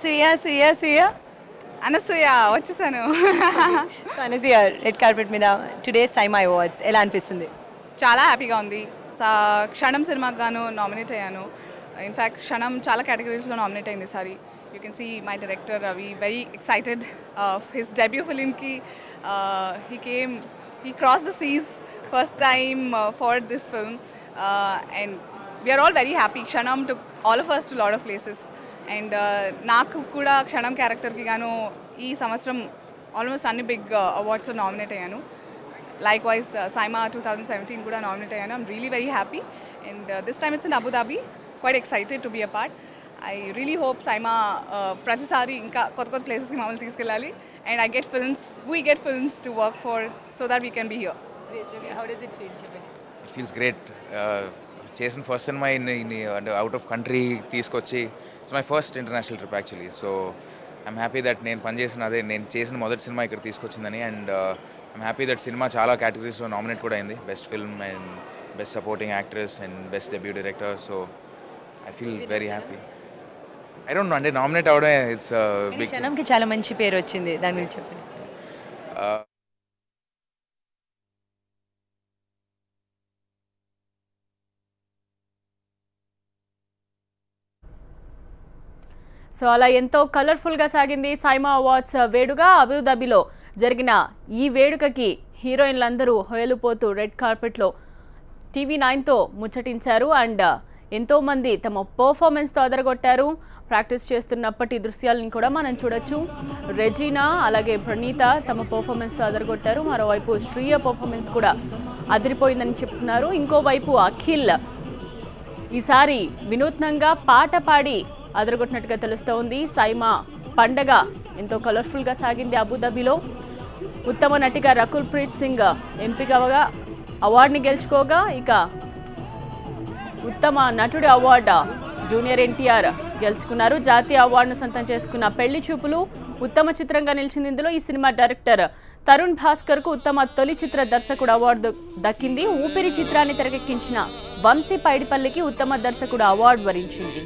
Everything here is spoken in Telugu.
సుయా అనసూయ వచ్చేసాను. అనసూయ రెడ్ కార్పెట్ మీద టుడే సైమా అవార్డ్స్ ఎలా అనిపిస్తుంది? చాలా హ్యాపీగా ఉంది. క్షణం సినిమాకి గాను నామినేట్ అయ్యాను. ఇన్ఫ్యాక్ట్ క్షణం చాలా కేటగిరీస్లో నామినేట్ అయింది ఈసారి. You can see my director Ravi very excited his debut ఫిలింకి. he crossed the seas first time for this film, and we are all very happy. Kshanam took all of us to a lot of places, and నాకు కూడా క్షణం క్యారెక్టర్కి గాను ఈ సంవత్సరం ఆల్మోస్ట్ అన్ని బిగ్ అవార్డ్స్లో నామినేట్ అయ్యాను. లైక్ వైజ్ సైమా 2017 కూడా నామినేట్ అయ్యాను. I'm really very happy, and this time it's in Abu Dhabi. Quite excited to be a part. I really hope SIIMA ప్రతిసారి ఇంకా కొత్త కొత్త ప్లేసెస్కి మమ్మల్ని తీసుకెళ్ళాలి, and we get films to work for so that we can be here. How does it feel? It feels great. చేసిన ఫస్ట్ సినిమా అంటే అవుట్ ఆఫ్ కంట్రీ తీసుకొచ్చి it's my first international trip actually. So I'm happy that నేను చేసిన మొదటి సినిమా ఇక్కడ తీసుకొచ్చిందని, and I'm happy that cinema చాలా కేటగిరీస్లో నామినేట్ కూడా అయింది. Best film and best supporting actress and best debut director. So I feel very happy. I don't know, అంటే నామినేట్ అవడం ఇట్స్ బిగ్. క్షణంకి చాలా మంచి పేరు వచ్చింది, దాని గురించి చెప్పండి. సో అలా ఎంతో కలర్ఫుల్గా సాగింది సైమా అవార్డ్స్ వేడుక. అబుదాబిలో జరిగిన ఈ వేడుకకి హీరోయిన్లందరూ హోయలుపోతూ రెడ్ కార్పెట్లో TV9తో ముచ్చటించారు. అండ్ ఎంతోమంది తమ పర్ఫార్మెన్స్తో అదరగొట్టారు. ప్రాక్టీస్ చేస్తున్నప్పటి దృశ్యాలను కూడా మనం చూడొచ్చు. రెజీనా అలాగే ప్రణీత తమ పర్ఫార్మెన్స్తో అదరగొట్టారు. మరోవైపు శ్రీయ పర్ఫార్మెన్స్ కూడా అదిరిపోయిందని చెప్తున్నారు. ఇంకోవైపు అఖిల్ ఈసారి వినూత్నంగా పాట పాడి అదరగొట్టినట్టుగా తెలుస్తోంది. సైమా పండగ ఎంతో కలర్ఫుల్గా సాగింది అబుదాబిలో. ఉత్తమ నటిగా రకుల్ ప్రీత్ సింగ్ ఎంపికగా అవార్డుని గెలుచుకోగా, ఇక ఉత్తమ నటుడి అవార్డు జూనియర్ ఎన్టీఆర్ గెలుచుకున్నారు. జాతీయ అవార్డును సొంతం చేసుకున్న పెళ్లి చూపులు ఉత్తమ చిత్రంగా నిలిచింది. ఇందులో ఈ సినిమా డైరెక్టర్ తరుణ్ భాస్కర్కు ఉత్తమ తొలి చిత్ర దర్శకుడు అవార్డు దక్కింది. ఊపిరి చిత్రాన్ని తెరకెక్కించిన వంశీ పైడిపల్లికి ఉత్తమ దర్శకుడు అవార్డు వరించింది.